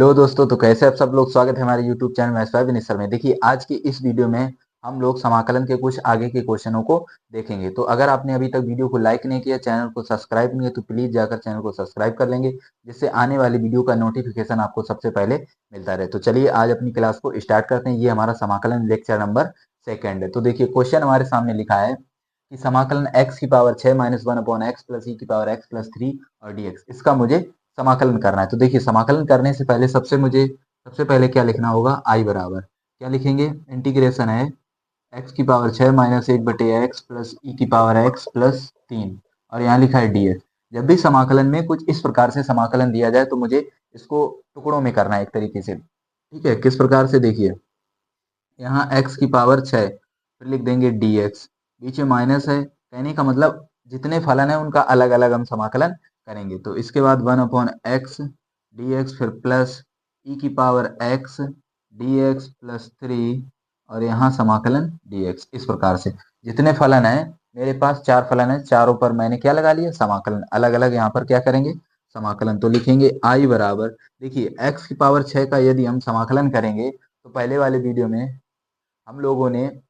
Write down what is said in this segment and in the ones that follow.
Hello दोस्तों, तो कैसे आप सब लोग। स्वागत है हमारे YouTube channel maths by Vineet sir में। देखिए, आज की इस वीडियो में हम लोग समाकलन के कुछ आगे के क्वेश्चनों को देखेंगे। तो अगर आपने अभी तक वीडियो को लाइक नहीं किया, चैनल को सब्सक्राइब नहीं है, तो प्लीज जाकर चैनल को सब्सक्राइब कर लेंगे, जिससे आने वाली वीडियो का नोटिफिकेशन आपको सबसे पहले मिलता रहे। तो चलिए आज अपनी क्लास को स्टार्ट करते हैं। ये हमारा समाकलन लेक्चर नंबर 2 है। तो देखिए, क्वेश्चन हमारे सामने लिखा है कि समाकलन x की power 6 minus 1/x plus e की पावर x प्लस 3 और dx, इसका मुझे समाकलन करना है। तो देखिए, समाकलन करने से पहले सबसे पहले क्या लिखना होगा, आई बराबर क्या लिखेंगे, इंटीग्रेशन है x की power 6 minus 1/x plus e की पावर x प्लस 3 और यहाँ लिखा है dx। जब भी समाकलन में कुछ इस प्रकार से समाकलन दिया जाए तो मुझे इसको टुकड़ों में करना है एक तरीके से। ठीक है, किस प्रकार से, देखिए यहाँ x की पावर 6, फिर लिख देंगे dx, बीच में माइनस है, कहने का मतलब जितने फलन है उनका अलग अलग हम समाकलन करेंगे। तो इसके बाद 1/x dx, फिर प्लस e की पावर x dx प्लस 3 और यहाँ समाकलन dx। इस प्रकार से जितने फलन है, मेरे पास 4 फलन है, चारों पर मैंने क्या लगा लिया, समाकलन। अलग अलग यहाँ पर क्या करेंगे, समाकलन। तो लिखेंगे आई बराबर, देखिए x की पावर 6 का यदि हम समाकलन करेंगे तो पहले वाले वीडियो में हम लोगों ने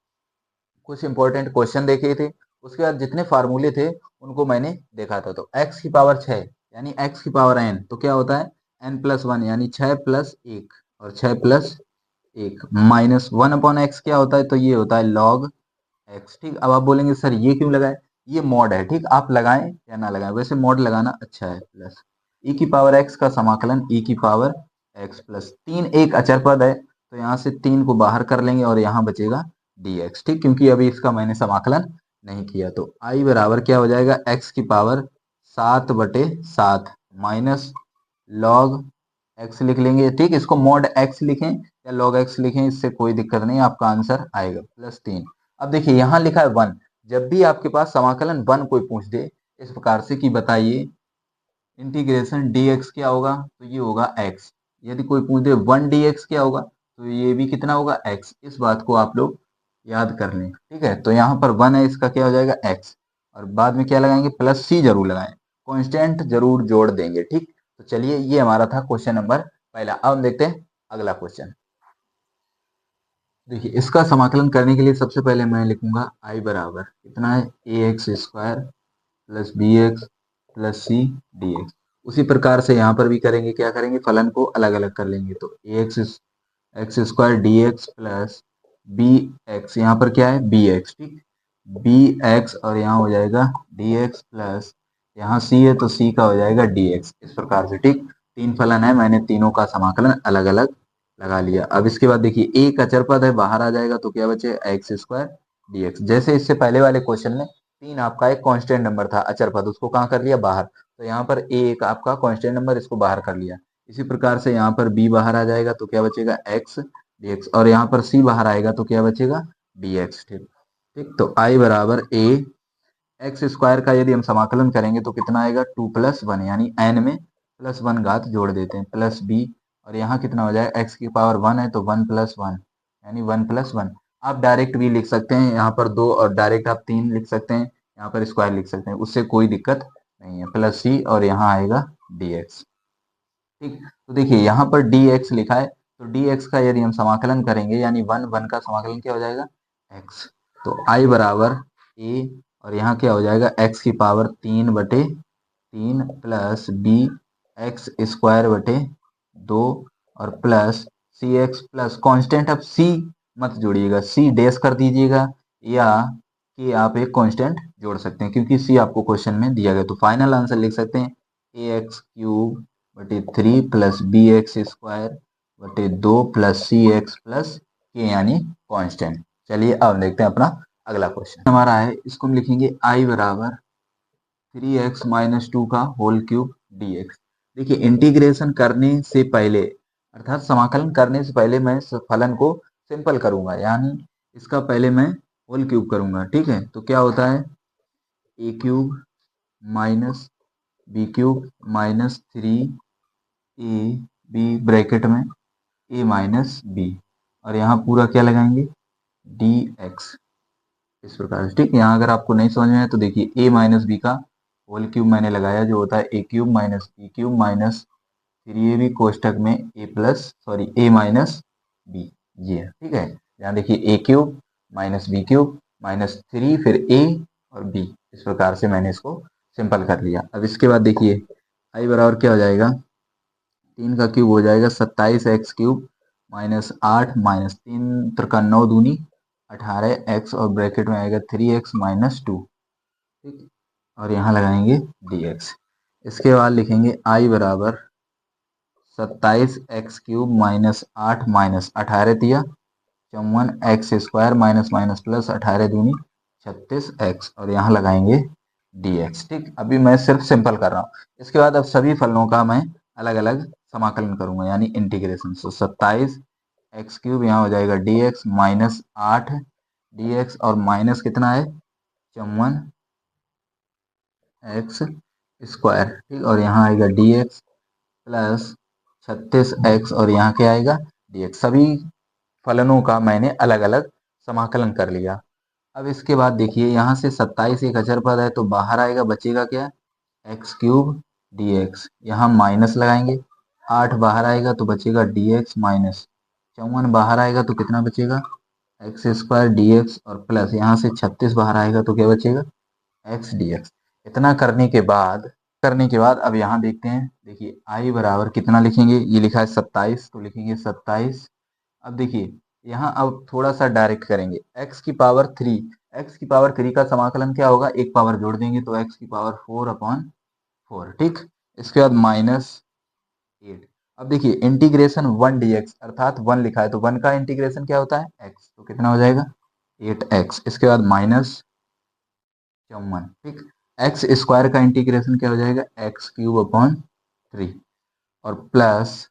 कुछ इंपॉर्टेंट क्वेश्चन देखे थे, उसके बाद जितने फार्मूले थे उनको मैंने देखा था। तो x की पावर 6 यानी x की पावर n, तो क्या होता है n+1 यानी 6 प्लस 1 और 6 प्लस 1 माइनस 1/x क्या होता है, तो ये होता है log x। ठीक, अब आप बोलेंगे सर ये क्यों लगाए, ये मॉड है। ठीक, आप लगाएं या ना लगाएं, वैसे मॉड लगाना अच्छा है। प्लस e की पावर x का समाकलन e की पावर x प्लस 3, एक अचर पद है तो यहाँ से 3 को बाहर कर लेंगे और यहाँ बचेगा dx। ठीक, क्योंकि अभी इसका मैंने समाकलन नहीं किया। तो i बराबर क्या हो जाएगा, x की पावर 7/7 माइनस log x लिख लेंगे। ठीक, इसको मॉड x लिखें या log x लिखें, इससे कोई दिक्कत नहीं, आपका आंसर आएगा प्लस 3। अब देखिए यहाँ लिखा है 1, जब भी आपके पास समाकलन 1 कोई पूछ दे इस प्रकार से कि बताइए इंटीग्रेशन dx क्या होगा, तो ये होगा x। यदि कोई पूछ दे 1 dx क्या होगा, तो ये भी कितना होगा, x। इस बात को आप लोग याद कर लें। ठीक है, तो यहाँ पर 1 है, इसका क्या हो जाएगा x, और बाद में क्या लगाएंगे, प्लस c जरूर लगाएं, कांस्टेंट जरूर जोड़ देंगे। ठीक, तो चलिए ये हमारा था क्वेश्चन नंबर पहला। अब हम देखते हैं अगला क्वेश्चन। देखिए, इसका समाकलन करने के लिए सबसे पहले मैं लिखूंगा आई बराबर कितना है, ax² plus bx plus c dx। उसी प्रकार से यहाँ पर भी करेंगे, क्या करेंगे, फलन को अलग अलग कर लेंगे। तो x² dx प्लस bx, यहाँ पर क्या है bx। ठीक, bx और यहाँ हो जाएगा dx प्लस यहाँ c है तो c का हो जाएगा dx। इस प्रकार से, ठीक, 3 फलन है, मैंने तीनों का समाकलन अलग अलग लगा लिया। अब इसके बाद देखिए एक अचर पद है, बाहर आ जाएगा तो क्या बचे, x² dx। जैसे इससे पहले वाले क्वेश्चन में 3 आपका एक कांस्टेंट नंबर था अचर पद, उसको कहाँ कर लिया, बाहर। तो यहाँ पर एक आपका कांस्टेंट नंबर, इसको बाहर कर लिया। इसी प्रकार से यहाँ पर b बाहर आ जाएगा तो क्या बचेगा, x dx, और यहाँ पर c बाहर आएगा तो क्या बचेगा, dx। ठीक, ठीक, तो i बराबर a x² का यदि हम समाकलन करेंगे तो कितना आएगा, 2+1 यानी n में +1 घात जोड़ देते हैं, प्लस b, और यहाँ कितना हो जाएगा, x की पावर 1 है तो 1+1 यानी 1+1। आप डायरेक्ट भी लिख सकते हैं यहाँ पर 2, और डायरेक्ट आप 3 लिख सकते हैं, यहाँ पर स्क्वायर लिख सकते हैं, उससे कोई दिक्कत नहीं है, प्लस c और यहाँ आएगा dx। ठीक, तो देखिए यहाँ पर dx लिखा है, तो dx का यदि हम समाकलन करेंगे यानी 1 का समाकलन क्या हो जाएगा, x। तो i बराबर a, और यहाँ क्या हो जाएगा, x की पावर 3/3 प्लस b x² और प्लस सी एक्स प्लस कॉन्स्टेंट। अब c मत जोड़िएगा, c डैश कर दीजिएगा, या कि आप एक कांस्टेंट जोड़ सकते हैं क्योंकि c आपको क्वेश्चन में दिया गया। तो फाइनल आंसर लिख सकते हैं ax³ plus bx² plus cx plus k यानी कांस्टेंट। चलिए अब देखते हैं अपना अगला क्वेश्चन हमारा है, इसको हम लिखेंगे i बराबर 3x माइनस 2 का होल क्यूब dx। देखिए इंटीग्रेशन करने से पहले अर्थात समाकलन करने से पहले मैं फलन को सिंपल करूंगा, यानी इसका पहले मैं होल क्यूब करूंगा। ठीक है, तो क्या होता है, a³ minus b³ minus 3ab bracket में a माइनस b, और यहाँ पूरा क्या लगाएंगे, dx। इस प्रकार से, ठीक, यहाँ अगर आपको नहीं समझ में आए तो देखिए a माइनस बी का होल क्यूब मैंने लगाया, जो होता है a³ minus b³ minus 3ab कोष्टक में a माइनस बी, ये है, ठीक है। यहाँ देखिए A cube minus B cube minus 3 फिर a और b, इस प्रकार से मैंने इसको सिंपल कर लिया। अब इसके बाद देखिए i बराबर क्या हो जाएगा, 3 का क्यूब हो जाएगा 27x cube minus 8 minus 3 Trika 9 दूनी 18x और ब्रैकेट में आएगा 3x माइनस 2, ठीक। और यहाँ लगाएंगे dx। इसके बाद लिखेंगे i बराबर 27x क्यूब माइनस 8 माइनस 18 दिया 54 x square minus minus plus 18 दूनी 36x और यहाँ लगाएंगे dx, ठीक। अभी मैं सिर्फ सिंपल कर रहा हूँ। इसके बाद अब सभी फलनों का मैं अलग अलग समाकलन करूंगा यानी इंटीग्रेशन। तो 27x क्यूब यहाँ हो जाएगा dx माइनस 8 dx और माइनस कितना है 54 एक्स स्क्वायर, ठीक। और यहाँ आएगा dx प्लस 36x और यहाँ क्या आएगा dx। सभी फलनों का मैंने अलग अलग समाकलन कर लिया। अब इसके बाद देखिए यहाँ से 27 एक अचर पद है तो बाहर आएगा, बचेगा क्या एक्स क्यूब dx, यहाँ माइनस लगाएंगे 8 बाहर आएगा तो बचेगा dx माइनस 54 बाहर आएगा तो कितना बचेगा एक्स स्क्वायर dx और प्लस यहाँ से 36 बाहर आएगा तो क्या बचेगा एक्स dx। इतना करने के बाद अब यहाँ देखते हैं, देखिए i बराबर कितना लिखेंगे, ये लिखा है 27 तो लिखेंगे 27। अब देखिए यहाँ अब थोड़ा सा डायरेक्ट करेंगे, x की पावर 3, x की पावर 3 का समाकलन क्या होगा, एक पावर जोड़ देंगे तो x की पावर 4/4, ठीक। इसके बाद माइनस 8। अब देखिए इंटीग्रेशन 1 dx अर्थात 1 लिखा है तो 1 का इंटीग्रेशन क्या होता है x, तो कितना हो जाएगा 8x। इसके बाद माइनस 54, ठीक। एक्स स्क्वायर का इंटीग्रेशन क्या हो जाएगा एक्स क्यूब अपॉन 3 और प्लस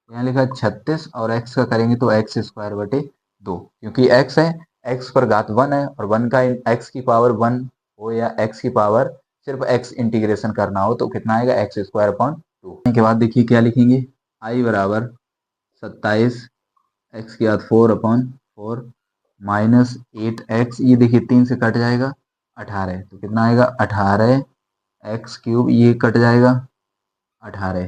यहाँ लिखा है 36 और x का करेंगे तो एक्स स्क्वायर बटे 2, क्योंकि x है, x पर घात 1 है और 1 का x की पावर 1 हो या x की पावर सिर्फ x इंटीग्रेशन करना हो तो कितना आएगा एक्स स्क्वायर अपॉन 2। के बाद देखिए क्या लिखेंगे i बराबर 27 x की घात 4/4 माइनस 8x, ये देखिए 3 से कट जाएगा 18 तो कितना आएगा 18 एक्स क्यूब, ये कट जाएगा 18,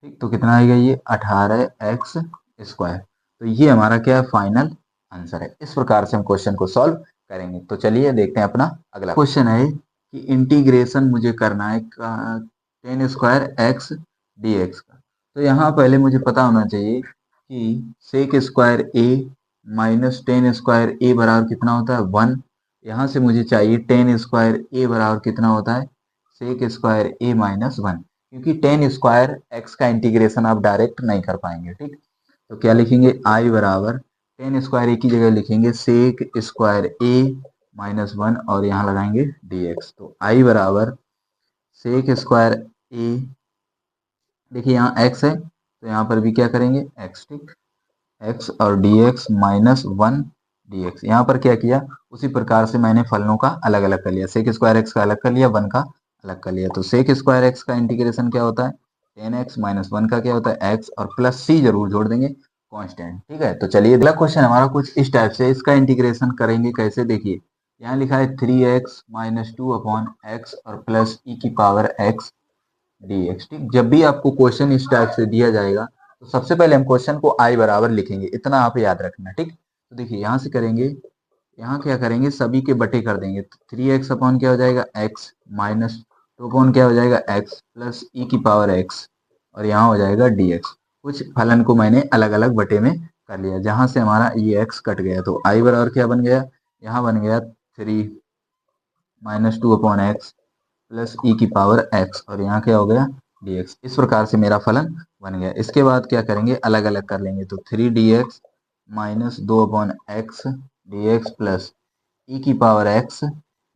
ठीक। तो कितना आएगा ये 18 एक्स स्क्वायर। तो ये हमारा क्या है फाइनल आंसर है। इस प्रकार से हम क्वेश्चन को सॉल्व करेंगे। तो चलिए देखते हैं अपना अगला क्वेश्चन है कि इंटीग्रेशन मुझे करना है 10 स्क्वायर एक्स dx का। तो यहाँ पहले मुझे पता होना चाहिए कि सेक स्क्वायर ए माइनस 10 स्क्वायर ए बराबर कितना होता है 1। यहाँ से मुझे चाहिए 10 स्क्वायर ए बराबर कितना होता है सेक स्क्वायर ए माइनस 1, क्योंकि 10 स्क्वायर एक्स का इंटीग्रेशन आप डायरेक्ट नहीं कर पाएंगे, ठीक। तो क्या लिखेंगे i बराबर 10 स्क्वायर ए की जगह लिखेंगे सेक स्क्वायर ए माइनस 1 और यहाँ लगाएंगे dx। तो i बराबर सेक स्क्वायर ए, देखिए यहाँ x है तो यहाँ पर भी क्या करेंगे x, ठीक। x और dx माइनस 1 dx। यहाँ पर क्या किया उसी प्रकार से मैंने फलनों का अलग अलग कर लिया, सेक स्क्वायर एक्स का अलग कर लिया 1 का अलग कर लिया। तो सेक स्क्वायर एक्स का इंटीग्रेशन क्या होता है 10x माइनस 1 का क्या होता है x और प्लस c जरूर जोड़ देंगे कांस्टेंट, ठीक है। तो चलिए अगला क्वेश्चन हमारा कुछ इस टाइप से, इसका इंटीग्रेशन करेंगे कैसे, देखिए यहाँ लिखा है 3x माइनस 2/x और प्लस e की पावर x dx, ठीक। जब भी आपको क्वेश्चन इस टाइप से दिया जाएगा तो सबसे पहले हम क्वेश्चन को i बराबर लिखेंगे, इतना आप याद रखना, ठीक। तो देखिए यहाँ से करेंगे, यहाँ क्या करेंगे सभी के बटे कर देंगे, 3x अपॉन क्या हो जाएगा x माइनस 2 अपॉन क्या हो जाएगा x प्लस ई की पावर x और यहाँ हो जाएगा dx। कुछ फलन को मैंने अलग अलग बटे में कर लिया, जहाँ से हमारा ये x कट गया तो i बराबर क्या बन गया, यहाँ बन गया 3 minus 2 upon x plus e की पावर x और यहाँ क्या हो गया dx। इस प्रकार से मेरा फलन बन गया। इसके बाद क्या करेंगे अलग अलग कर लेंगे, तो 3dx minus 2/x dx plus e की पावर x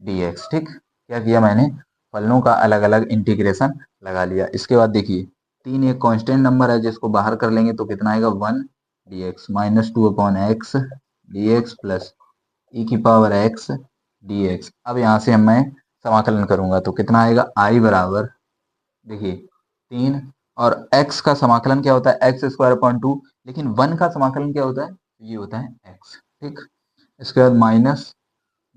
dx, ठीक। क्या किया मैंने फलनों का अलग अलग इंटीग्रेशन लगा लिया। इसके बाद देखिए 3 एक कांस्टेंट नंबर है जिसको बाहर कर लेंगे तो कितना आएगा 1 dx minus 2/x dx plus e की पावर x dx। अब यहाँ से मैं समाकलन करूंगा तो कितना आएगा i बराबर, देखिए 3 और x का समाकलन क्या होता है एक्स स्क्वायर अपॉन 2, लेकिन 1 का समाकलन क्या होता है ये होता है x, ठीक। इसके बाद माइनस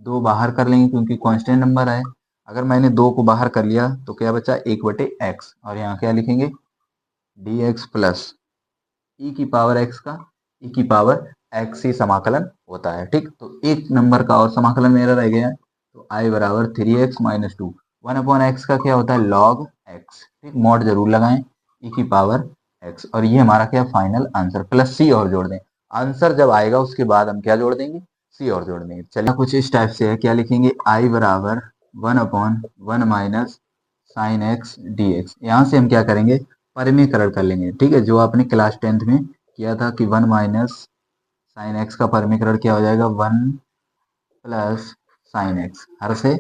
2 बाहर कर लेंगे क्योंकि कांस्टेंट नंबर है अगर मैंने 2 को बाहर कर लिया तो क्या बचा 1/x, और यहाँ क्या लिखेंगे dx प्लस ई की पावर x का ई की पावर x ही समाकलन होता है। ठीक, तो एक नंबर का और समाकलन मेरा रह गया है, तो i बराबर 3x माइनस 2, 1/x का क्या होता है log x। ठीक, मॉड जरूर लगाएं, ई की पावर x, और ये हमारा क्या फाइनल आंसर, प्लस सी और जोड़ दें। आंसर जब आएगा उसके बाद हम क्या जोड़ देंगे, सी और जोड़ देंगे। चलिए कुछ इस टाइप से है, क्या लिखेंगे i बराबर 1/1 minus sine x D x. यहाँ से हम क्या करेंगे, परिमेयकरण कर लेंगे। ठीक है, जो आपने क्लास 10th में किया था कि 1 माइनस साइन एक्स का परिमेयकरण क्या हो जाएगा 1 प्लस साइन एक्स, हर से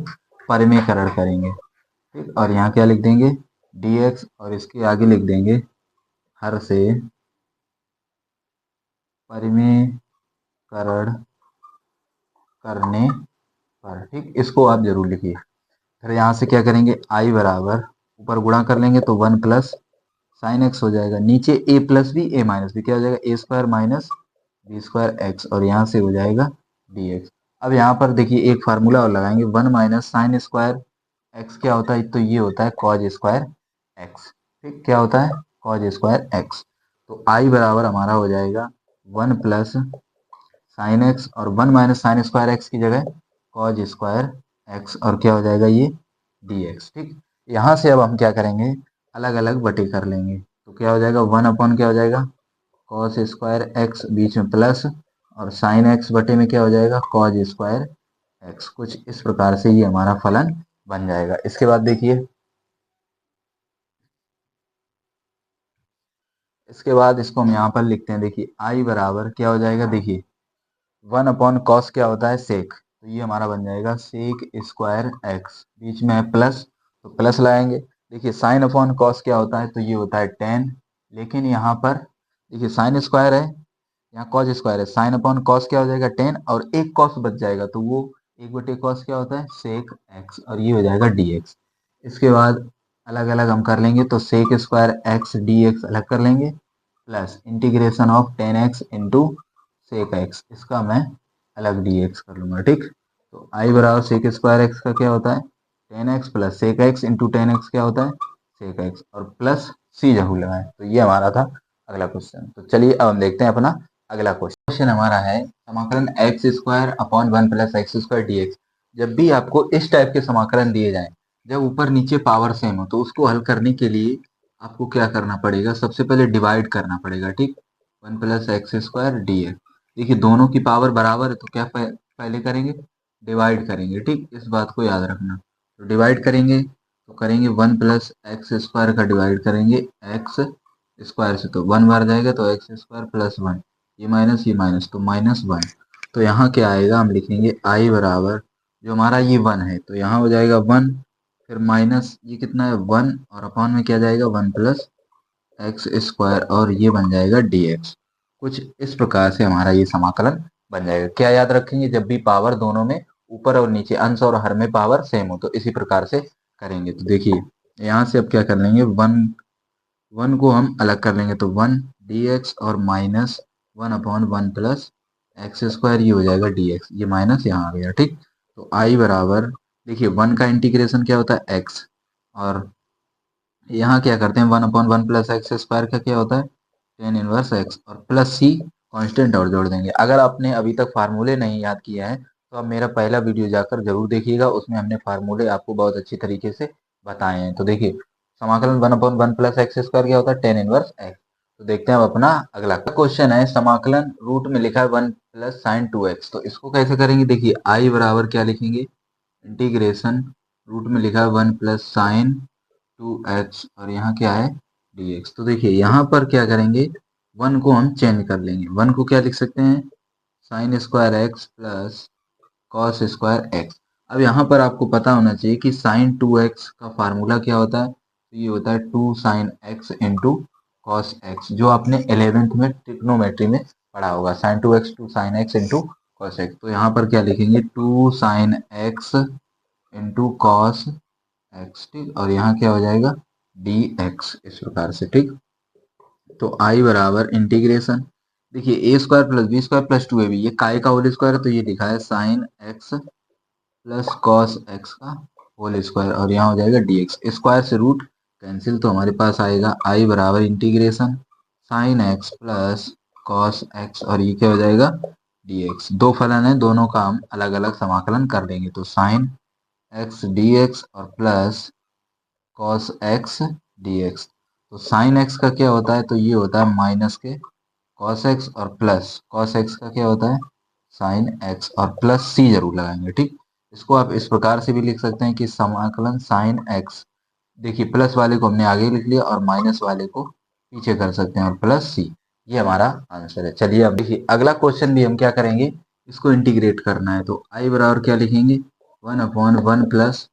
परिमेयकरण करेंगे। ठीक, और यहाँ क्या लिख देंगे dx, और इसके आगे लिख देंगे हर से परिमेयकरण करने पर। ठीक, इसको आप जरूर लिखिए। फिर यहाँ से क्या करेंगे, i बराबर ऊपर गुणा कर लेंगे तो 1 प्लस साइन एक्स हो जाएगा, नीचे A plus B A minus B, क्या हो जाएगा A square minus B square X, और यहाँ से हो जाएगा डी एक्स। अब यहाँ पर देखिए एक फार्मूला और लगाएंगे, 1 माइनस साइन स्क्वायर एक्स क्या होता है, तो ये होता है कॉज स्क्वायर एक्स। ठीक, क्या होता है कॉज स्क्वायर एक्स। तो आई बराबर हमारा हो जाएगा 1 प्लस साइन एक्स, और 1 माइनस साइन स्क्वायर एक्स की जगह कॉज स्क्वायर एक्स, और क्या हो जाएगा ये डी एक्स। ठीक, यहाँ से अब हम क्या करेंगे, अलग अलग बटे कर लेंगे, तो क्या हो जाएगा 1 अपॉन क्या हो जाएगा कॉस स्क्वायर एक्स, बीच में प्लस, और साइन एक्स बटे में क्या हो जाएगा कॉज स्क्वायर एक्स। कुछ इस प्रकार से ये हमारा फलन बन जाएगा। इसके बाद देखिए, इसके बाद इसको हम यहाँ पर लिखते हैं, देखिए आई बराबर क्या हो जाएगा, देखिए 1/कॉस क्या होता है सेक, तो ये हमारा बन जाएगा सेक स्क्वायर एक्स, बीच में है प्लस तो प्लस लाएंगे। देखिए साइन अपॉन कॉस क्या होता है, तो ये होता है टेन, लेकिन यहाँ पर देखिए साइन स्क्वायर है, यहाँ कॉस स्क्वायर है, साइन अपॉन कॉस क्या हो जाएगा टेन, और एक कॉस बच जाएगा, तो वो 1/कॉस क्या होता है सेक एक्स, और ये हो जाएगा डी एक्स। इसके बाद अलग अलग हम कर लेंगे, तो sec square x D x अलग कर लेंगे, plus integration of 10x into sec x, इसका मैं अलग डी एक्स कर लूंगा। ठीक, तो आई बराबर सेक स्क्वायर एक्स का क्या होता है 10x plus sec x into 10x क्या होता है सेक एक्स, और प्लस सी जरूर लगाएं। तो ये हमारा था अगला क्वेश्चन। तो चलिए अब हम देखते हैं अपना अगला क्वेश्चन हमारा है समाकलन x square upon 1 plus x square D x. जब भी आपको इस टाइप के समाकलन दिए जाएं, जब ऊपर नीचे पावर सेम हो, तो उसको हल करने के लिए आपको क्या करना पड़ेगा, सबसे पहले डिवाइड करना पड़ेगा। ठीक, 1 plus x square D x, देखिए दोनों की पावर बराबर है, तो क्या पहले करेंगे डिवाइड करेंगे। ठीक, इस बात को याद रखना। तो डिवाइड करेंगे तो करेंगे 1 प्लस एक्स स्क्वायर का डिवाइड करेंगे एक्स स्क्वायर से, तो 1 बार जाएगा तो एक्स स्क्वायर प्लस 1, ये माइनस तो माइनस 1। तो यहाँ क्या आएगा, हम लिखेंगे आई बराबर जो हमारा ये 1 है, तो यहाँ हो जाएगा 1, फिर माइनस ये कितना है 1, और अपॉन में क्या जाएगा 1 प्लस एक्स स्क्वायर, और ये बन जाएगा डी एक्स। कुछ इस प्रकार से हमारा ये समाकलन बन जाएगा। क्या याद रखेंगे, जब भी पावर दोनों में ऊपर और नीचे अंश और हर में पावर सेम हो, तो इसी प्रकार से करेंगे। तो देखिए यहाँ से अब क्या कर लेंगे, वन वन को हम अलग कर लेंगे, तो 1 डी एक्स, और माइनस 1/1 प्लस एक्स स्क्वायर, ये हो जाएगा डी एक्स, ये माइनस यहाँ आ गया। ठीक, तो आई बराबर देखिए 1 का इंटीग्रेशन क्या होता है एक्स, और यहाँ क्या करते हैं 1/1 प्लस एक्स स्क्वायर का क्या होता है टेन इनवर्स एक्स, और प्लस सी कांस्टेंट और जोड़ देंगे। अगर आपने अभी तक फार्मूले नहीं याद किया है, तो आप मेरा पहला वीडियो जाकर जरूर देखिएगा, उसमें हमने फार्मूले आपको बहुत अच्छी तरीके से बताए हैं। तो देखिए समाकलन 1/1 प्लस एक्स स्क्वायर क्या होता है टेन इनवर्स एक्स। तो देखते हैं अब अपना अगला क्वेश्चन है, समाकलन रूट में लिखा है 1 प्लस साइन 2x, तो इसको कैसे करेंगे, देखिए आई बराबर क्या लिखेंगे इंटीग्रेशन, रूट में लिखा है 1 प्लस साइन 2x, और यहाँ क्या है dx। तो देखिए यहाँ पर क्या करेंगे, 1 को हम चेंज कर लेंगे, 1 को क्या लिख सकते हैं sine square x plus cos square x. अब यहाँ पर आपको पता होना चाहिए कि साइन 2x का फार्मूला क्या होता है, तो ये होता है 2 sine x into cos x, जो आपने 11th में ट्रिग्नोमेट्री में पढ़ा होगा, sine 2x 2 sine x into cos x. तो यहाँ पर क्या लिखेंगे 2 sine x into cos x. ठीक, और यहाँ क्या हो जाएगा डी एक्स, इस प्रकार से। ठीक, तो आई बराबर इंटीग्रेशन, देखिए A square plus B square plus 2ab, ये काय का होल स्क्वायर है, तो ये लिखा है sine x plus cos x का होल स्क्वायर और यहाँ हो जाएगा dx। स्क्वायर से रूट कैंसिल तो हमारे पास आएगा I बराबर integration sine x plus cos x और ये क्या हो जाएगा dx। दो फलन है, दोनों का हम अलग अलग समाकलन कर देंगे तो साइन एक्स dx और प्लस कॉस एक्स dx। तो साइन एक्स का क्या होता है, तो ये होता है माइनस के कॉस एक्स और प्लस कॉस एक्स का क्या होता है साइन एक्स और प्लस सी जरूर लगाएंगे। ठीक, इसको आप इस प्रकार से भी लिख सकते हैं कि समाकलन साइन एक्स, देखिए प्लस वाले को हमने आगे लिख लिया और माइनस वाले को पीछे कर सकते हैं और प्लस सी, ये हमारा आंसर है। चलिए अब देखिए अगला क्वेश्चन भी हम क्या करेंगे, इसको इंटीग्रेट करना है तो आई बराबर क्या लिखेंगे 1/1 प्लस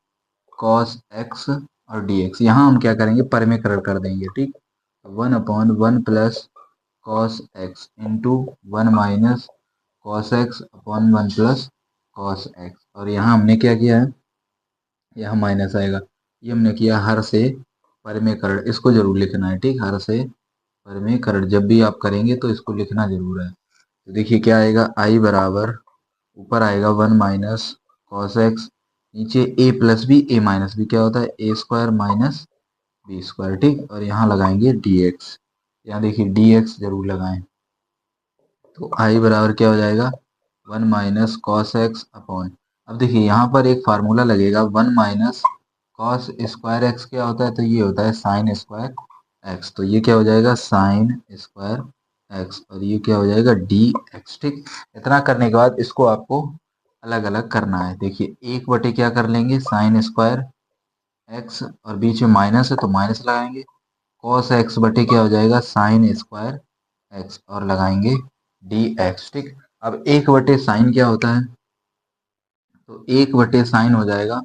कॉस एक्स और dx। यहाँ हम क्या करेंगे परिमेकरण कर देंगे। ठीक, 1/1 plus cos x into 1 minus cos x upon 1 plus cos x और यहाँ हमने क्या किया है, यहाँ माइनस आएगा, ये हमने किया हर से परिमेकरण, इसको जरूर लिखना है। ठीक, हर से परिमेकरण जब भी आप करेंगे तो इसको लिखना जरूर है। तो देखिए क्या आएगा आई बराबर ऊपर आएगा 1 माइनस कॉस एक्स, नीचे a plus B A minus B क्या होता है A square minus B square. ठीक, और यहाँ लगाएंगे dx, यहाँ देखिए dx जरूर लगाएं तो आई बराबर क्या हो जाएगा 1 माइनस कॉस एक्स अपॉन, अब देखिए यहाँ पर एक फार्मूला लगेगा 1 माइनस कॉस स्क्वायर एक्स क्या होता है, तो ये होता है साइन स्क्वायर एक्स, तो ये क्या हो जाएगा साइन स्क्वायर एक्स और ये क्या हो जाएगा डी एक्स। ठीक, इतना करने के बाद इसको आपको अलग अलग करना है। देखिए एक बटे क्या कर लेंगे साइन स्क्वायर एक्स और बीच में माइनस है तो माइनस लगाएंगे, कॉस एक्स बटे क्या हो जाएगा साइन स्क्वायर एक्स और लगाएंगे डी एक्स। ठीक, अब एक बटे साइन क्या होता है, तो एक बटे साइन हो जाएगा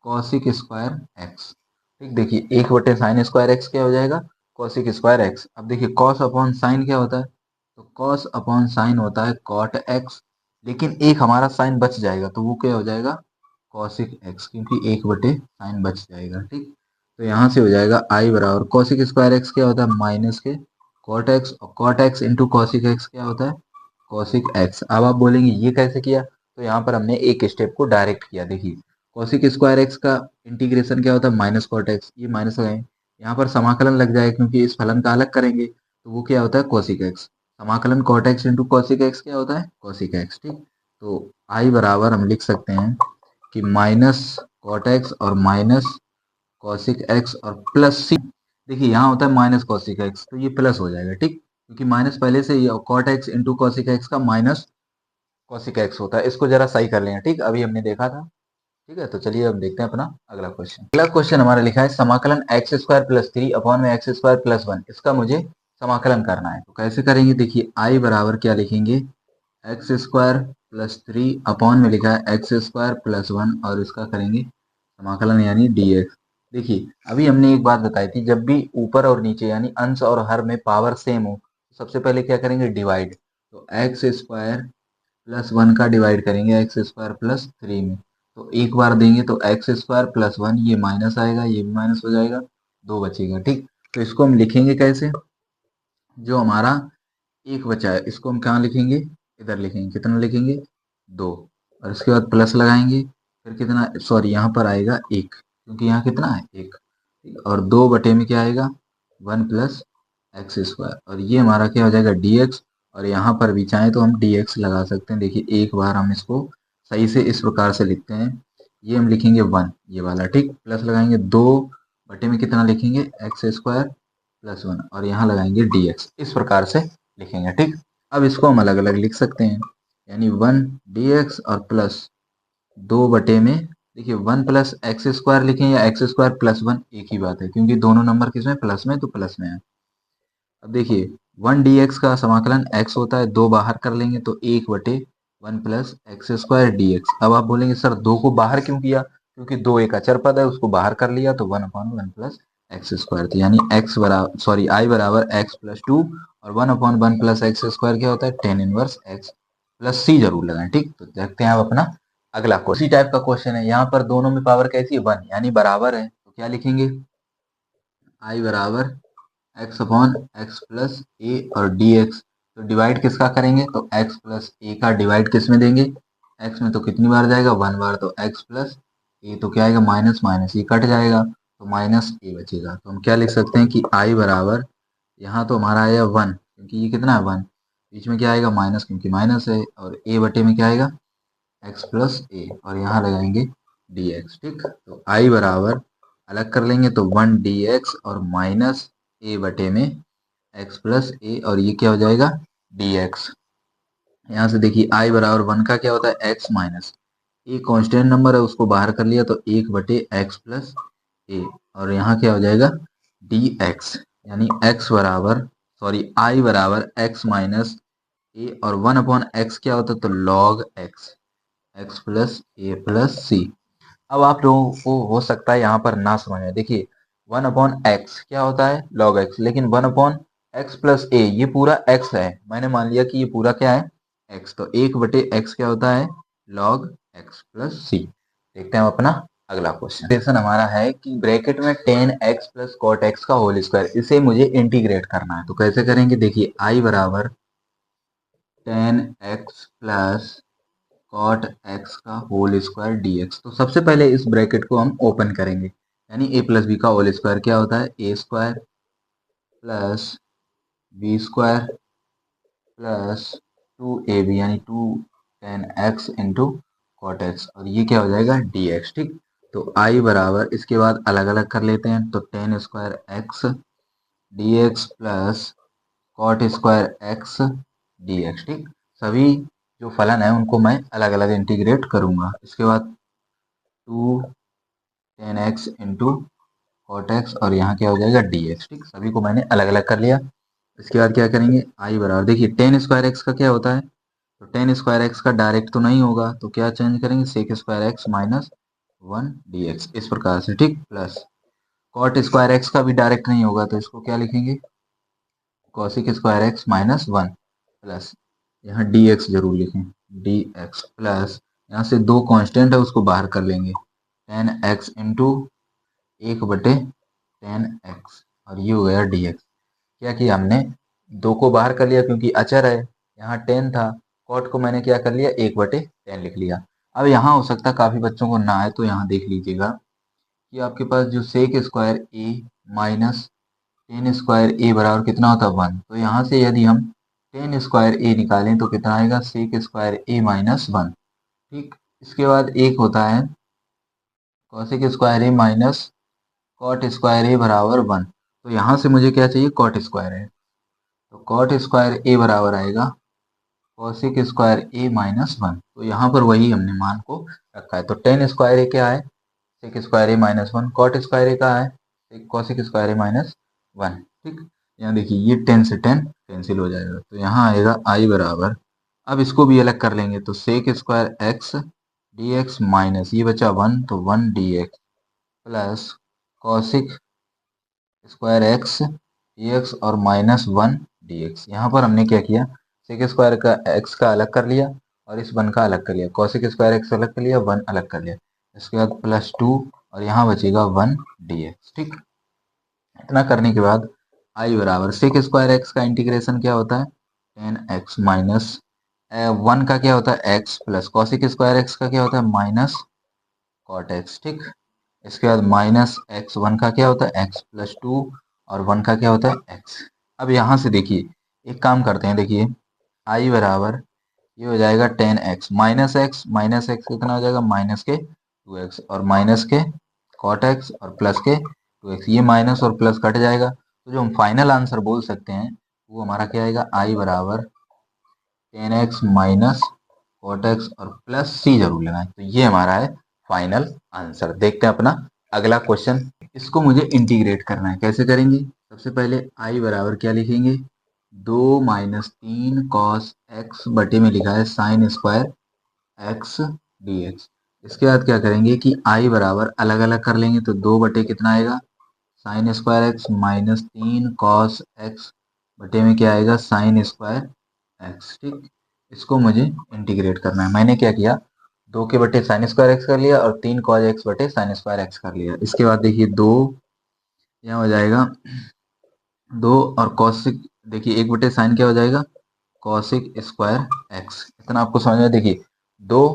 कॉसिक स्क्वायर एक्स। ठीक, देखिए एक बटे साइन स्क्वायर एक्स क्या हो जाएगा कॉसिक स्क्वायर एक्स। अब देखिए कॉस अपॉन साइन क्या होता है, तो कॉस अपॉन साइन होता है कॉट एक्स, लेकिन एक हमारा साइन बच जाएगा तो वो क्या हो जाएगा कॉसिक एक्स, क्योंकि एक बटे साइन बच जाएगा। ठीक, तो यहाँ से हो जाएगा आई बराबर कॉसिक स्क्वायर एक्स क्या होता है माइनस के कॉट एक्स और cot x into cosec x क्या होता है कॉसिक एक्स। अब आप बोलेंगे ये कैसे किया, तो यहाँ पर हमने एक स्टेप को डायरेक्ट किया। देखिए कॉसिक स्क्वायर एक्स का इंटीग्रेशन क्या होता है माइनस कॉट एक्स, ये माइनस लगाएं, यहाँ पर समाकलन लग जाए क्योंकि इस फलन का अलग करेंगे तो वो क्या होता है कॉसिक एक्स, समाकलन cot x into cosec x क्या होता है कॉसिक एक्स। ठीक, तो आई बराबर हम लिख सकते हैं कि माइनस कॉट एक्स और माइनस कॉसिक एक्स और प्लस सी, देखिए यहाँ होता है माइनस कॉसिक एक्स तो ये प्लस हो जाएगा। ठीक, क्योंकि माइनस पहले से ही cot x into cosec X का माइनस कॉसिक एक्स होता है, इसको जरा सही कर लेंगे। ठीक, अभी हमने देखा था। ठीक है, तो चलिए अब देखते हैं अपना अगला क्वेश्चन। अगला क्वेश्चन हमारा लिखा है समाकलन एक्स स्क्वायर प्लस 3 अपॉन में एक्स स्क्वायर प्लस 1, इसका मुझे समाकलन करना है तो कैसे करेंगे, देखिए आई बराबर क्या लिखेंगे एक्स स्क्वायर प्लस 3 अपॉन में लिखा है एक्स स्क्वायर प्लस 1 और इसका करेंगे समाकलन यानी dx। देखिए अभी हमने एक बात बताई थी, जब भी ऊपर और नीचे यानी अंश और हर में पावर सेम हो तो सबसे पहले क्या करेंगे डिवाइड, तो एक्स स्क्वायर प्लस 1 का डिवाइड करेंगे एक्स स्क्वायर प्लस 3 में, तो एक बार देंगे तो एक्स स्क्वायर प्लस 1 ये माइनस आएगा ये भी माइनस हो जाएगा, दो बचेगा। ठीक, तो इसको हम लिखेंगे कैसे, जो हमारा एक बचा है इसको हम कहाँ लिखेंगे इधर लिखेंगे, कितना लिखेंगे दो, और इसके बाद प्लस लगाएंगे फिर कितना सॉरी यहाँ पर आएगा एक क्योंकि यहाँ कितना है एक, और दो बटे में क्या आएगा 1 प्लस एक्स स्क्वायर और ये हमारा क्या हो जाएगा dx, और यहाँ पर भी चाहें तो हम dx लगा सकते हैं। देखिए एक बार हम इसको सही से इस प्रकार से लिखते हैं, ये हम लिखेंगे 1 ये वाला, ठीक, प्लस लगाएंगे दो बटे में कितना लिखेंगे एक्स स्क्वायर प्लस 1 और यहाँ लगाएंगे dx, इस प्रकार से लिखेंगे। ठीक, अब इसको हम अलग अलग लिख सकते हैं यानी 1 dx और प्लस दो बटे में, देखिए 1 प्लस एक्स स्क्वायर लिखें या एक्स स्क्वायर प्लस 1 एक ही बात है क्योंकि दोनों नंबर किसमें प्लस में तो प्लस में है। अब देखिए 1 dx का समाकलन x होता है, दो बाहर कर लेंगे तो एक बटे 1 plus x square D x. अब आप बोलेंगे सर दो को बाहर क्यों किया, क्योंकि दो एक अचर पद है उसको बाहर कर लिया तो 1/1 प्लस एक्स स्क्वायर, तो यानी एक्स बराबर सॉरी आई बराबर एक्स प्लस 2 और 1/1 प्लस एक्स स्क्वायर क्या होता है टेन इनवर्स एक्स प्लस सी जरूर लगाएं। ठीक, तो देखते हैं आप अपना अगला क्वेश्चन, टाइप का क्वेश्चन है, यहाँ पर दोनों में पावर कैसी है 1 यानी बराबर है, तो क्या लिखेंगे आई बराबर एक्स अपॉन एक्स प्लस ए और डी एक्स, तो डिवाइड किसका करेंगे तो एक्स प्लस ए का डिवाइड किस में देंगे एक्स में, तो कितनी बार जाएगा 1 बार, तो एक्स प्लस ए तो क्या आएगा माइनस माइनस, ये कट जाएगा तो माइनस ए बचेगा। तो हम क्या लिख सकते हैं कि आई बराबर, यहाँ तो हमारा आया 1 क्योंकि ये कितना है 1, बीच में क्या आएगा माइनस क्योंकि माइनस है, और ए बटे में क्या आएगा एक्स प्लस ए, और यहाँ लगाएंगे डी एक्स। ठीक, तो आई बराबर अलग कर लेंगे तो 1 डी एक्स और माइनस ए बटे में एक्स प्लस ए, और ये क्या हो जाएगा डी एक्स। यहाँ से देखिए आई बराबर 1 का क्या होता है एक्स माइनस ए, कांस्टेंट नंबर है उसको बाहर कर लिया तो 1 बटे एक्स प्लस ए, और यहाँ क्या हो जाएगा डी एक्स, यानी एक्स बराबर सॉरी आई बराबर एक्स माइनस ए, और 1 अपॉन एक्स क्या होता है तो लॉग एक्स, एक्स प्लस ए प्लस सी। अब आप लोगों को हो सकता है यहाँ पर ना समझ में, देखिए 1 अपॉन एक्स क्या होता है लॉग एक्स, लेकिन 1 अपॉन एक्स प्लस ए ये पूरा एक्स है, मैंने मान लिया कि ये पूरा क्या है एक्स, तो 1 बटे एक्स क्या होता है लॉग एक्स प्लस सी। देखते हैं हम अपना अगला क्वेश्चन हमारा है कि ब्रैकेट में 10x प्लस कॉट एक्स का होल स्क्वायर, इसे मुझे इंटीग्रेट करना है। तो कैसे करेंगे, देखिए आई बराबर 10x प्लस कॉट एक्स का होल स्क्वायर डी एक्स। तो सबसे पहले इस ब्रैकेट को हम ओपन करेंगे, यानी ए प्लस बी का होल स्क्वायर क्या होता है A square plus B square plus 2ab यानी 2 10x इंटू कॉट एक्स, और ये क्या हो जाएगा डी एक्स। ठीक, तो आई बराबर इसके बाद अलग अलग कर लेते हैं, तो 10 square x D x plus cot square x D x. ठीक, सभी जो फलन है उनको मैं अलग अलग इंटीग्रेट करूंगा। इसके बाद 2 10x इंटू कॉट एक्स, और यहाँ क्या हो जाएगा डी एक्स। ठीक, सभी को मैंने अलग अलग कर लिया। इसके बाद क्या करेंगे आई बराबर, देखिए 10 स्क्वायर एक्स का क्या होता है, तो 10 स्क्वायर एक्स का डायरेक्ट तो नहीं होगा, तो क्या चेंज करेंगे sec square x minus 1 d x, इस प्रकार से। ठीक, प्लस कॉट स्क्वायर एक्स का भी डायरेक्ट नहीं होगा, तो इसको क्या लिखेंगे cosec square x minus 1 plus यहाँ डी एक्स जरूर लिखें डी एक्स, प्लस यहाँ से 2 कांस्टेंट है उसको बाहर कर लेंगे 10x इंटू 1 बटे 10x, और ये हो गया डी एक्स। क्या किया हमने 2 को बाहर कर लिया क्योंकि अचर है, यहाँ 10 था, कॉट को मैंने क्या कर लिया 1 बटे 10 लिख लिया। अब यहाँ हो सकता है काफ़ी बच्चों को ना आए, तो यहाँ देख लीजिएगा कि आपके पास जो सेक स्क्वायर ए माइनस 10 स्क्वायर ए बराबर कितना होता है 1, तो यहाँ से यदि हम 10 स्क्वायर ए निकालें तो कितना आएगा सेक स्क्वायर ए माइनस 1। ठीक, इसके बाद एक होता है कॉसिक स्क्वायर ए माइनस कॉट स्क्वायर ए बराबर 1, तो यहाँ से मुझे क्या चाहिए कॉट स्क्वायर है, तो कॉट स्क्वायर ए बराबर आएगा कॉसिक स्क्वायर ए माइनस 1, तो यहाँ पर वही हमने मान को रखा है। तो 10 स्क्वायर ए क्या है सेक स्क्वायर ए माइनस 1, कॉट स्क्वायर ए का है कॉसिक स्क्वायर ए माइनस 1। ठीक, यहाँ देखिए ये 10 से 10 कैंसिल हो जाएगा, तो यहाँ आएगा आई बराबर, अब इसको भी अलग कर लेंगे तो sec square x D x minus ये बचा 1 तो 1 d x plus cosec square x D x और माइनस 1 डी एक्स। यहाँ पर हमने क्या किया सेक स्क्वायर का एक्स का अलग कर लिया और इस 1 का अलग कर लिया, कॉसिक स्क्वायर एक्स अलग कर लिया 1 अलग कर लिया, इसके बाद प्लस 2 और यहाँ बचेगा 1 डी एक्स। ठीक, इतना करने के बाद आई बराबर सेक स्क्वायर एक्स का इंटीग्रेशन क्या होता है 10x माइनस 1 का क्या होता है x plus cosec square x का क्या होता है माइनस कॉट एक्स। ठीक, इसके बाद माइनस एक्स 1 का क्या होता है x प्लस 2 और 1 का क्या होता है x। अब यहाँ से देखिए एक काम करते हैं, देखिए आई बराबर ये हो जाएगा 10x माइनस एक्स कितना हो जाएगा माइनस के 2x और माइनस के कॉट एक्स और प्लस के 2x, ये माइनस और प्लस कट जाएगा, तो जो हम फाइनल आंसर बोल सकते हैं वो हमारा क्या आएगा आई बराबर 10x माइनस कॉट एक्स और प्लस सी जरूर लगाएं, तो ये हमारा है फाइनल आंसर। देखते हैं अपना अगला क्वेश्चन, इसको मुझे इंटीग्रेट करना है, कैसे करेंगे सबसे पहले आई बराबर क्या लिखेंगे 2 माइनस 3 कॉस एक्स बटे में लिखा है sine square x D x. इसके बाद क्या करेंगे कि आई बराबर अलग अलग कर लेंगे, तो 2 बटे कितना आएगा sine square x minus 3 cos x बटे में क्या आएगा साइन स्क्वायर एक्स। ठीक, इसको मुझे इंटीग्रेट करना है, मैंने क्या किया 2 के बटे साइन स्क्वायर एक्स कर लिया और 3 कॉस एक्स बटे साइन स्क्वायर एक्स कर लिया। इसके बाद देखिए 2 यहाँ हो जाएगा 2 और कॉसिक, देखिए 1 बटे साइन क्या हो जाएगा कॉसिक स्क्वायर एक्स, इतना आपको समझ में। देखिए 2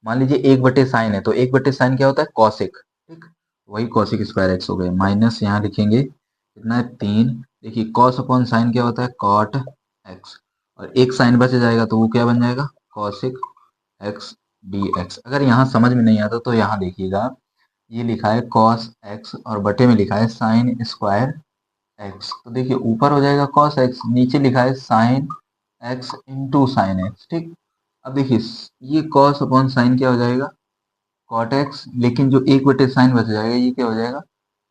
मान लीजिए 1/sin है, तो 1/sin क्या होता है? कॉसिक, ठीक, वही कॉसिक स्क्वायर एक्स हो गए, माइनस यहाँ लिखेंगे कितना है 3। देखिए कॉस अपॉन साइन क्या होता है? कॉट एक्स, और एक साइन बच जाएगा तो वो क्या बन जाएगा? Cosec x D x. अगर यहाँ समझ में नहीं आता तो यहाँ देखिएगा, ये लिखा है कॉस एक्स और बटे में लिखा है साइन स्क्वायर एक्स, तो देखिए ऊपर हो जाएगा कॉस एक्स, नीचे लिखा है sign x into sine x, ठीक। अब देखिए ये कॉस अपॉन साइन क्या हो जाएगा? कॉट एक्स, लेकिन जो 1/sin बच जाएगा ये क्या हो जाएगा?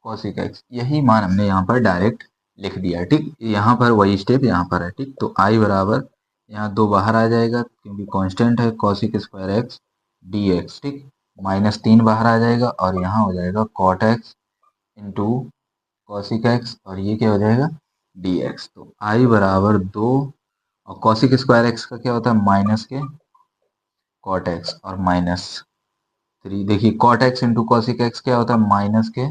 Cosec x. यही मान हमने यहाँ पर डायरेक्ट लिख दिया, ठीक। यहाँ पर वही स्टेप यहाँ पर है, ठीक। तो आई बराबर यहाँ 2 बाहर आ जाएगा क्योंकि कांस्टेंट है cosec square x D x, ठीक। -3 बाहर आ जाएगा और यहाँ हो जाएगा cot x into cosec x, और ये क्या हो जाएगा? D x. तो आई बराबर 2, और कॉसिक स्क्वायर एक्स का क्या होता है? माइनस के कॉट एक्स और -3। देखिए cot x into cosec x क्या होता है? माइनस के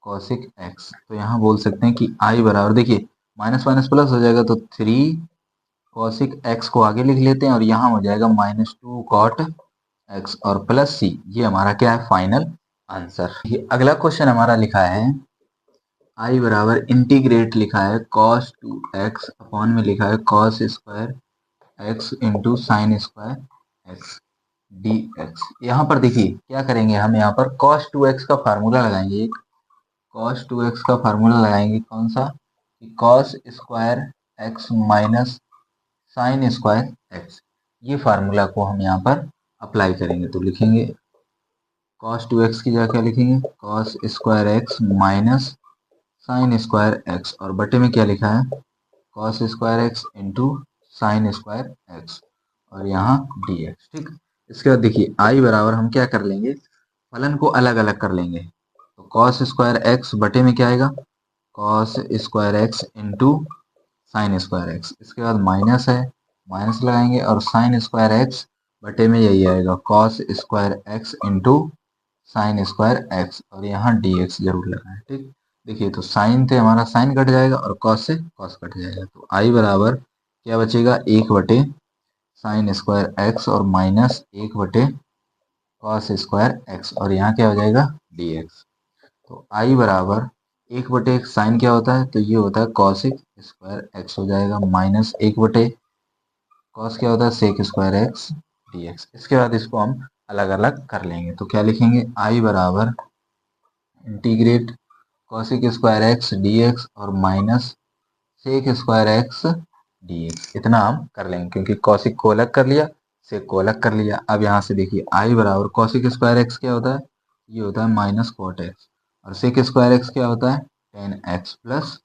कॉसिक एक्स। तो यहाँ बोल सकते हैं कि आई बराबर, देखिए माइनस माइनस प्लस हो जाएगा तो 3 कॉसिक एक्स को आगे लिख लेते हैं, और यहाँ हो जाएगा -2 कॉट एक्स और प्लस सी। ये हमारा क्या है? Final answer. ये अगला क्वेश्चन हमारा लिखा है आई बराबर इंटीग्रेट, लिखा है cos 2x अपॉन में लिखा है cos square x into sine square x D x. यहाँ पर देखिए क्या करेंगे, हम यहाँ पर cos 2x का फार्मूला लगाएंगे, एक cos 2x का फार्मूला लगाएंगे, कौन सा? कि cos square x minus sine square x. ये फार्मूला को हम यहाँ पर अप्लाई करेंगे, तो लिखेंगे cos 2x की जगह क्या लिखेंगे? cos square x minus sine square X, और बटे में क्या लिखा है? Cos square x into sine square X, और यहाँ डी एक्स, ठीक। इसके बाद देखिए आई बराबर हम क्या कर लेंगे? फलन को अलग अलग कर लेंगे, तो कॉस स्क्वायर एक्स बटे में क्या आएगा? Cos square x into sine square x. इसके बाद माइनस है, माइनस लगाएंगे, और साइन स्क्वायर एक्स बटे में यही आएगा cos square x into sine square X, और यहाँ डी एक्स जरूर लगाएं, ठीक। देखिए तो साइन से हमारा साइन कट जाएगा और कॉस से कॉस कट जाएगा, तो आई बराबर क्या बचेगा? 1/साइन स्क्वायर एक्स और माइनस 1/कॉस स्क्वायर एक्स, और यहाँ क्या हो जाएगा? D x. तो आई बराबर 1/साइन क्या होता है? तो ये होता है कॉसिक स्क्वायर एक्स हो जाएगा, माइनस 1/कॉस क्या होता है? Sec square x D x. इसके बाद इसको हम अलग अलग कर लेंगे, तो क्या लिखेंगे? आई बराबर integrate cosec square x D x और minus sec square x D X. इतना हम कर लेंगे क्योंकि कॉसिक को अलग कर लिया, सेक को अलग कर लिया। अब यहाँ से देखिए आई बराबर कॉसिक स्क्वायर एक्स क्या होता है? ये होता है माइनस कॉट एक्स, और सेक स्क्वायर एक्स क्या होता है? 10x प्लस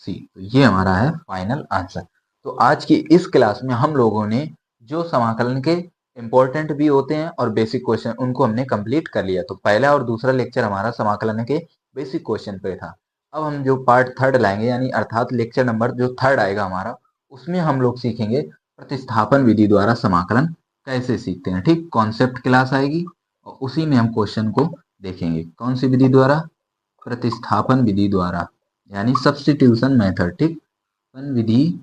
सी। तो ये हमारा है फाइनल आंसर। तो आज की इस क्लास में हम लोगों ने जो समाकलन के इंपॉर्टेंट भी होते हैं और बेसिक क्वेश्चन, उनको हमने कंप्लीट कर लिया। तो पहला और दूसरा लेक्चर हमारा समाकलन के बेसिक क्वेश्चन पे था। अब हम जो पार्ट थर्ड लाएंगे, यानी अर्थात लेक्चर नंबर जो थर्ड आएगा हमारा, उसमें हम लोग सीखेंगे प्रतिस्थापन विधि द्वारा समाकलन कैसे सीखते हैं, ठीक। कॉन्सेप्ट क्लास आएगी और उसी में हम क्वेश्चन को देखेंगे। कौन सी विधि द्वारा? प्रतिस्थापन विधि द्वारा, यानी सब्स्टिट्यूशन मेथड, ठीक। विधि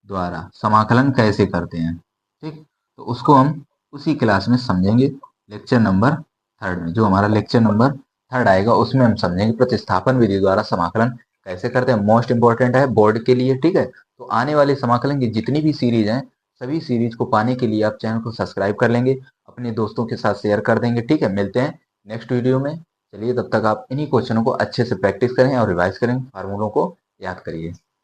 द्वारा समाकलन कैसे करते हैं, ठीक। तो उसको हम उसी क्लास में समझेंगे, लेक्चर नंबर थर्ड में। जो हमारा लेक्चर नंबर थर्ड आएगा उसमें हम समझेंगे प्रतिस्थापन विधि द्वारा समाकलन कैसे करते हैं। मोस्ट इंपॉर्टेंट है बोर्ड के लिए, ठीक है। तो आने वाले समाकलन की जितनी भी सीरीज हैं, सभी सीरीज को पाने के लिए आप चैनल को सब्सक्राइब कर लेंगे, अपने दोस्तों के साथ शेयर कर देंगे, ठीक है। मिलते हैं नेक्स्ट वीडियो में। चलिए तब तक आप इन्हीं क्वेश्चनों को अच्छे से प्रैक्टिस करें और रिवाइज करें, फार्मूलों को याद करिए।